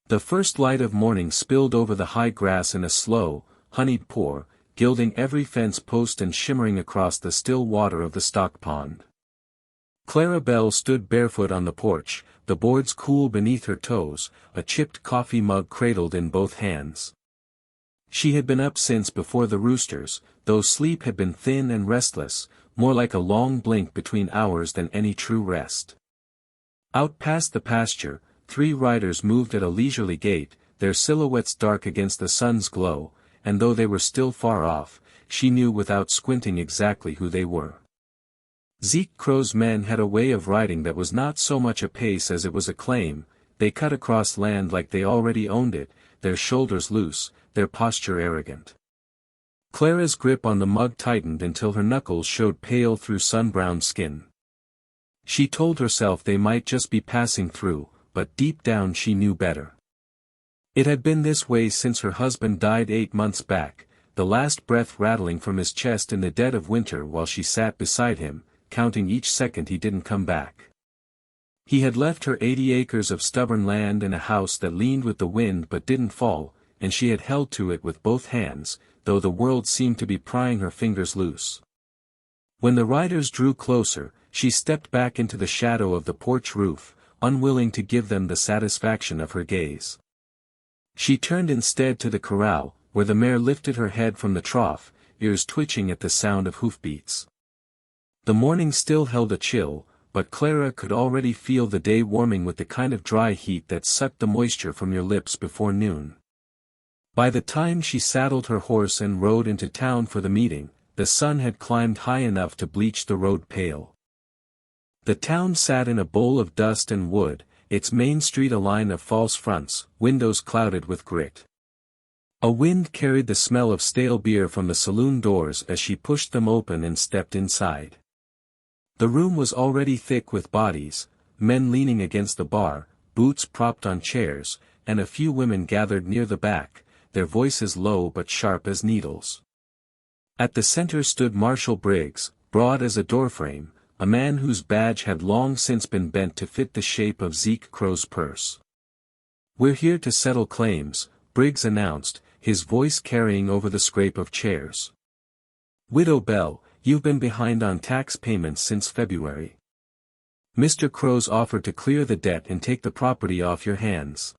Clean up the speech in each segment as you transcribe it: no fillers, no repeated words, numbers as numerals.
The first light of morning spilled over the high grass in a slow, honeyed pour, gilding every fence post and shimmering across the still water of the stock pond. Clara Belle stood barefoot on the porch, the boards cool beneath her toes, a chipped coffee mug cradled in both hands. She had been up since before the roosters, though sleep had been thin and restless, more like a long blink between hours than any true rest. Out past the pasture, 3 riders moved at a leisurely gait, their silhouettes dark against the sun's glow, and though they were still far off, she knew without squinting exactly who they were. Zeke Crow's men had a way of riding that was not so much a pace as it was a claim. They cut across land like they already owned it, their shoulders loose, their posture arrogant. Clara's grip on the mug tightened until her knuckles showed pale through sun-browned skin. She told herself they might just be passing through, but deep down she knew better. It had been this way since her husband died 8 months back, the last breath rattling from his chest in the dead of winter while she sat beside him, counting each second he didn't come back. He had left her 80 acres of stubborn land and a house that leaned with the wind but didn't fall, and she had held to it with both hands, though the world seemed to be prying her fingers loose. When the riders drew closer, she stepped back into the shadow of the porch roof, unwilling to give them the satisfaction of her gaze. She turned instead to the corral, where the mare lifted her head from the trough, ears twitching at the sound of hoofbeats. The morning still held a chill, but Clara could already feel the day warming with the kind of dry heat that sucked the moisture from your lips before noon. By the time she saddled her horse and rode into town for the meeting, the sun had climbed high enough to bleach the road pale. The town sat in a bowl of dust and wood, its main street a line of false fronts, windows clouded with grit. A wind carried the smell of stale beer from the saloon doors as she pushed them open and stepped inside. The room was already thick with bodies, men leaning against the bar, boots propped on chairs, and a few women gathered near the back, their voices low but sharp as needles. At the center stood Marshal Briggs, broad as a doorframe, a man whose badge had long since been bent to fit the shape of Zeke Crow's purse. "We're here to settle claims," Briggs announced, his voice carrying over the scrape of chairs. "Widow Bell, you've been behind on tax payments since February. Mr. Crow's offered to clear the debt and take the property off your hands."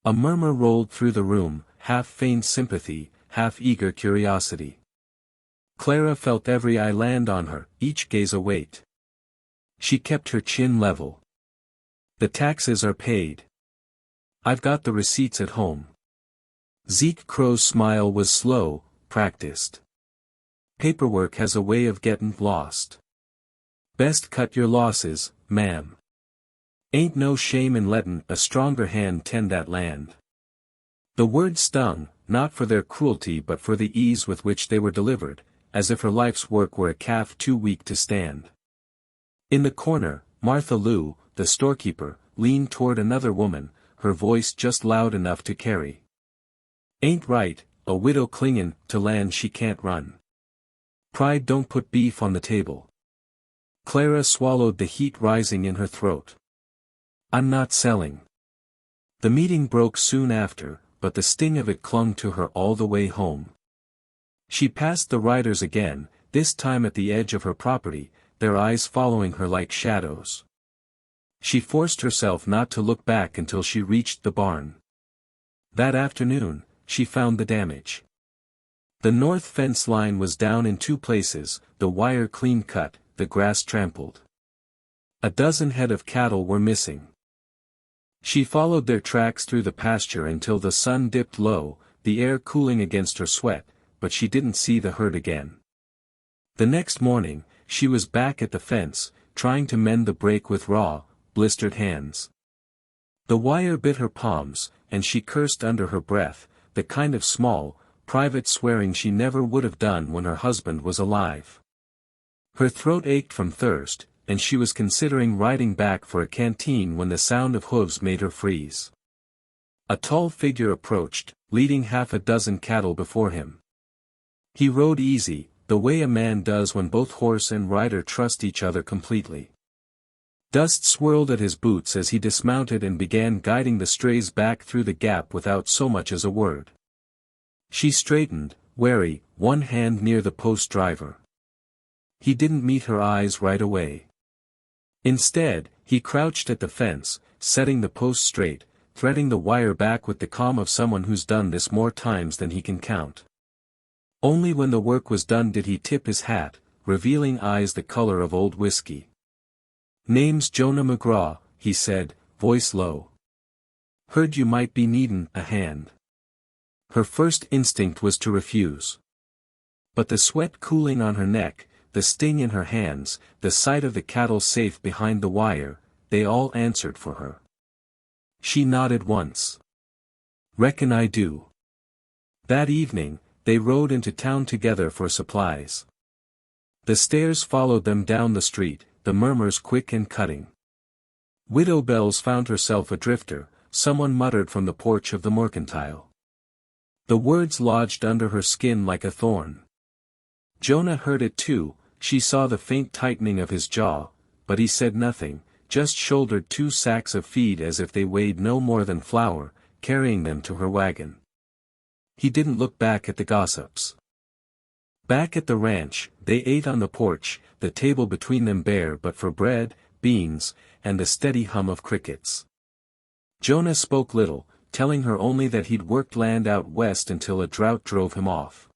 A murmur rolled through the room, half feigned sympathy, half eager curiosity. Clara felt every eye land on her, each gaze await. She kept her chin level. "The taxes are paid. I've got the receipts at home." Zeke Crow's smile was slow, practiced. "Paperwork has a way of gettin' lost. Best cut your losses, ma'am. Ain't no shame in lettin' a stronger hand tend that land." The words stung, not for their cruelty but for the ease with which they were delivered, as if her life's work were a calf too weak to stand. In the corner, Martha Lou, the storekeeper, leaned toward another woman, her voice just loud enough to carry. "Ain't right, a widow clingin' to land she can't run. Pride don't put beef on the table." Clara swallowed the heat rising in her throat. "I'm not selling." The meeting broke soon after, but the sting of it clung to her all the way home. She passed the riders again, this time at the edge of her property, their eyes following her like shadows. She forced herself not to look back until she reached the barn. That afternoon, she found the damage. The north fence line was down in 2 places, the wire clean cut, the grass trampled. A dozen head of cattle were missing. She followed their tracks through the pasture until the sun dipped low, the air cooling against her sweat, but she didn't see the herd again. The next morning, she was back at the fence, trying to mend the break with raw, blistered hands. The wire bit her palms, and she cursed under her breath, the kind of small, private swearing she never would have done when her husband was alive. Her throat ached from thirst, and she was considering riding back for a canteen when the sound of hooves made her freeze. A tall figure approached, leading half a dozen cattle before him. He rode easy, the way a man does when both horse and rider trust each other completely. Dust swirled at his boots as he dismounted and began guiding the strays back through the gap without so much as a word. She straightened, wary, one hand near the post driver. He didn't meet her eyes right away. Instead, he crouched at the fence, setting the post straight, threading the wire back with the calm of someone who's done this more times than he can count. Only when the work was done did he tip his hat, revealing eyes the color of old whiskey. "Name's Jonah McGraw," he said, voice low. "Heard you might be needin' a hand." Her first instinct was to refuse. But the sweat cooling on her neck, the sting in her hands, the sight of the cattle safe behind the wire, they all answered for her. She nodded once. "Reckon I do." That evening, they rode into town together for supplies. The stares followed them down the street, the murmurs quick and cutting. Widow Bells found herself a drifter, someone muttered from the porch of the mercantile. The words lodged under her skin like a thorn. Jonah heard it too, she saw the faint tightening of his jaw, but he said nothing, just shouldered 2 sacks of feed as if they weighed no more than flour, carrying them to her wagon. He didn't look back at the gossips. Back at the ranch, they ate on the porch, the table between them bare but for bread, beans, and the steady hum of crickets. Jonah spoke little, telling her only that he'd worked land out west until a drought drove him off.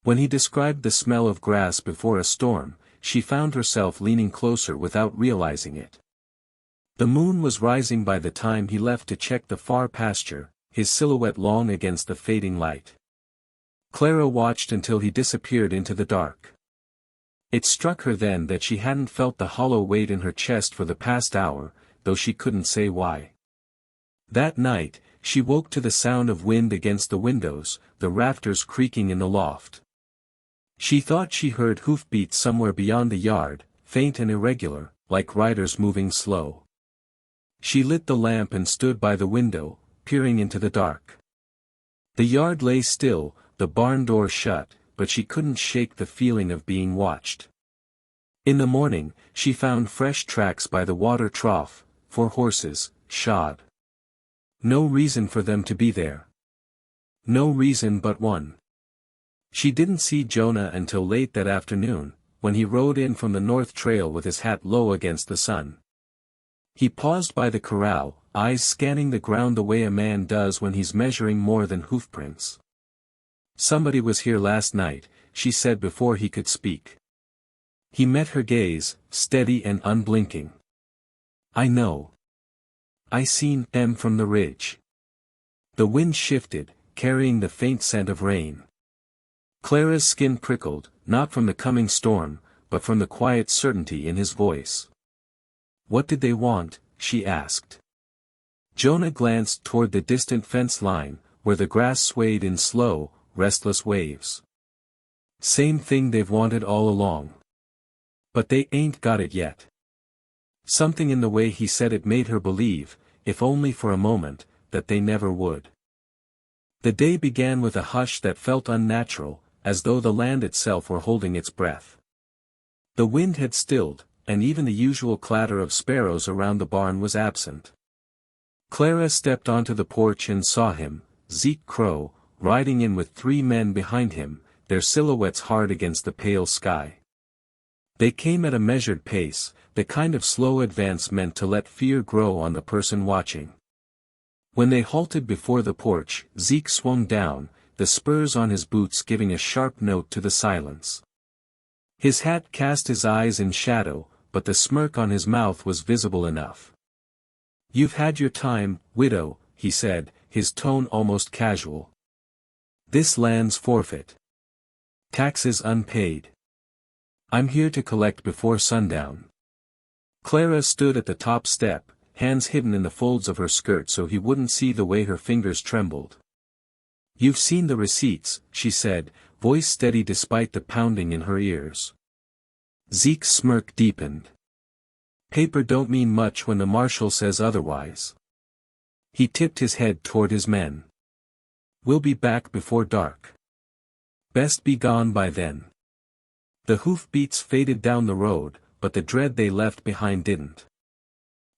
When he described the smell of grass before a storm, she found herself leaning closer without realizing it. The moon was rising by the time he left to check the far pasture, his silhouette long against the fading light. Clara watched until he disappeared into the dark. It struck her then that she hadn't felt the hollow weight in her chest for the past hour, though she couldn't say why. That night, she woke to the sound of wind against the windows, the rafters creaking in the loft. She thought she heard hoofbeats somewhere beyond the yard, faint and irregular, like riders moving slow. She lit the lamp and stood by the window, peering into the dark. The yard lay still, the barn door shut, but she couldn't shake the feeling of being watched. In the morning, she found fresh tracks by the water trough, 4 horses, shod. No reason for them to be there. No reason but one. She didn't see Jonah until late that afternoon, when he rode in from the north trail with his hat low against the sun. He paused by the corral, eyes scanning the ground the way a man does when he's measuring more than hoofprints. "Somebody was here last night," she said before he could speak. He met her gaze, steady and unblinking. "I know. I seen them from the ridge." The wind shifted, carrying the faint scent of rain. Clara's skin prickled, not from the coming storm, but from the quiet certainty in his voice. "What did they want?" she asked. Jonah glanced toward the distant fence line, where the grass swayed in slow, restless waves. "Same thing they've wanted all along. But they ain't got it yet." Something in the way he said it made her believe, if only for a moment, that they never would. The day began with a hush that felt unnatural, as though the land itself were holding its breath. The wind had stilled, and even the usual clatter of sparrows around the barn was absent. Clara stepped onto the porch and saw him, Zeke Crow, riding in with 3 men behind him, their silhouettes hard against the pale sky. They came at a measured pace, the kind of slow advance meant to let fear grow on the person watching. When they halted before the porch, Zeke swung down, the spurs on his boots giving a sharp note to the silence. His hat cast his eyes in shadow, but the smirk on his mouth was visible enough. "You've had your time, widow," he said, his tone almost casual. "This land's forfeit. Taxes unpaid. I'm here to collect before sundown." Clara stood at the top step, hands hidden in the folds of her skirt so he wouldn't see the way her fingers trembled. "You've seen the receipts," she said, voice steady despite the pounding in her ears. Zeke's smirk deepened. "Paper don't mean much when the marshal says otherwise." He tipped his head toward his men. "We'll be back before dark. Best be gone by then." The hoofbeats faded down the road, but the dread they left behind didn't.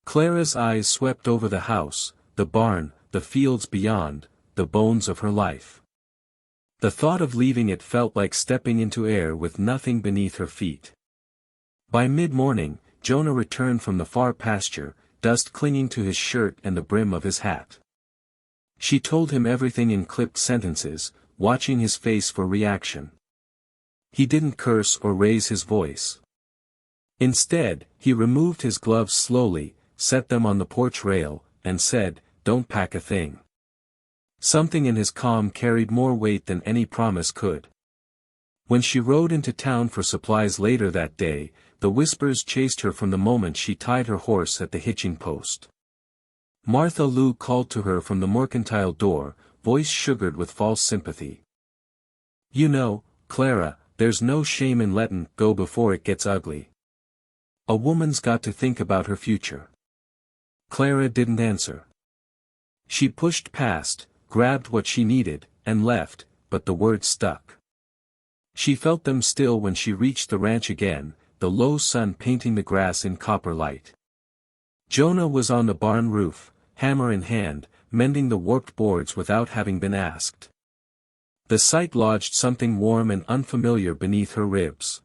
Clara's eyes swept over the house, the barn, the fields beyond, the bones of her life. The thought of leaving it felt like stepping into air with nothing beneath her feet. By mid-morning, Jonah returned from the far pasture, dust clinging to his shirt and the brim of his hat. She told him everything in clipped sentences, watching his face for reaction. He didn't curse or raise his voice. Instead, he removed his gloves slowly, set them on the porch rail, and said, "Don't pack a thing." Something in his calm carried more weight than any promise could. When she rode into town for supplies later that day, the whispers chased her from the moment she tied her horse at the hitching post. Martha Lou called to her from the mercantile door, voice sugared with false sympathy. "You know, Clara, there's no shame in lettin' go before it gets ugly. A woman's got to think about her future." Clara didn't answer. She pushed past, grabbed what she needed, and left, but the words stuck. She felt them still when she reached the ranch again, the low sun painting the grass in copper light. Jonah was on the barn roof, hammer in hand, mending the warped boards without having been asked. The sight lodged something warm and unfamiliar beneath her ribs.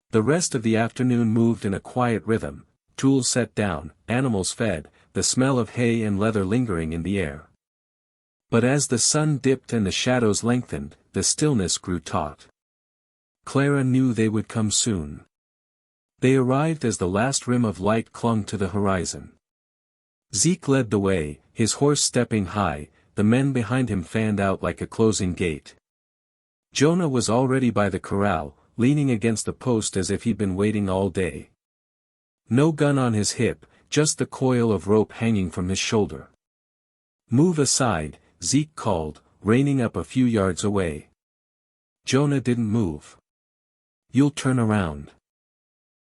The rest of the afternoon moved in a quiet rhythm, tools set down, animals fed, the smell of hay and leather lingering in the air. But as the sun dipped and the shadows lengthened, the stillness grew taut. Clara knew they would come soon. They arrived as the last rim of light clung to the horizon. Zeke led the way, his horse stepping high, the men behind him fanned out like a closing gate. Jonah was already by the corral, leaning against the post as if he'd been waiting all day. No gun on his hip, just the coil of rope hanging from his shoulder. "Move aside," Zeke called, reining up a few yards away. Jonah didn't move. "You'll turn around."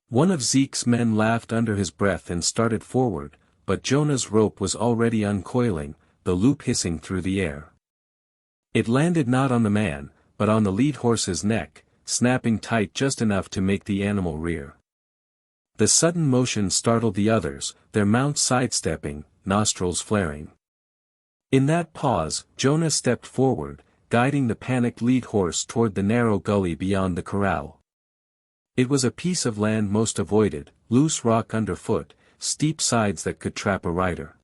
One of Zeke's men laughed under his breath and started forward, but Jonah's rope was already uncoiling, the loop hissing through the air. It landed not on the man, but on the lead horse's neck, snapping tight just enough to make the animal rear. The sudden motion startled the others, their mounts sidestepping, nostrils flaring. In that pause, Jonah stepped forward, guiding the panicked lead horse toward the narrow gully beyond the corral. It was a piece of land most avoided, loose rock underfoot, steep sides that could trap a rider.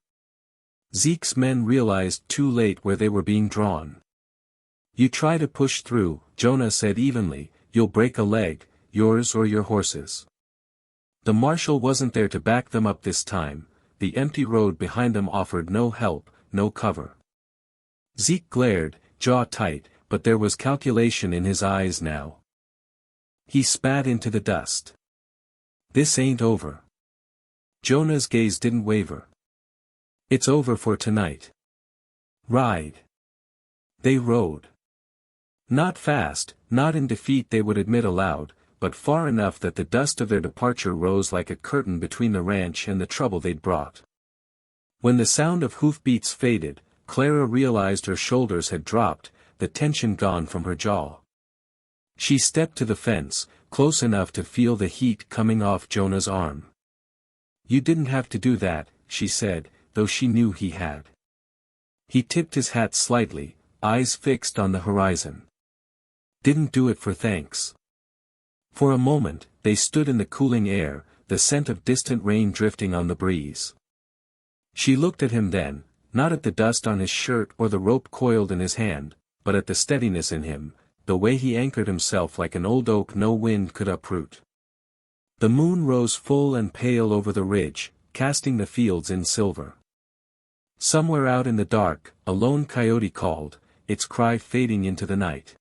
Zeke's men realized too late where they were being drawn. "You try to push through," Jonah said evenly, "you'll break a leg, yours or your horse's." The marshal wasn't there to back them up this time, the empty road behind them offered no help, no cover. Zeke glared, jaw tight, but there was calculation in his eyes now. He spat into the dust. "This ain't over." Jonah's gaze didn't waver. "It's over for tonight. Ride." They rode. Not fast, not in defeat they would admit aloud, but far enough that the dust of their departure rose like a curtain between the ranch and the trouble they'd brought. When the sound of hoofbeats faded, Clara realized her shoulders had dropped, the tension gone from her jaw. She stepped to the fence, close enough to feel the heat coming off Jonah's arm. "You didn't have to do that," she said, though she knew he had. He tipped his hat slightly, eyes fixed on the horizon. "Didn't do it for thanks." For a moment, they stood in the cooling air, the scent of distant rain drifting on the breeze. She looked at him then, not at the dust on his shirt or the rope coiled in his hand, but at the steadiness in him, the way he anchored himself like an old oak no wind could uproot. The moon rose full and pale over the ridge, casting the fields in silver. Somewhere out in the dark, a lone coyote called, its cry fading into the night.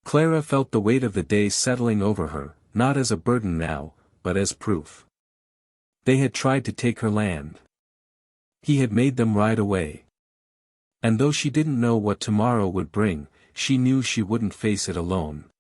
Clara felt the weight of the day settling over her, not as a burden now, but as proof. They had tried to take her land. He had made them ride away. And though she didn't know what tomorrow would bring, she knew she wouldn't face it alone.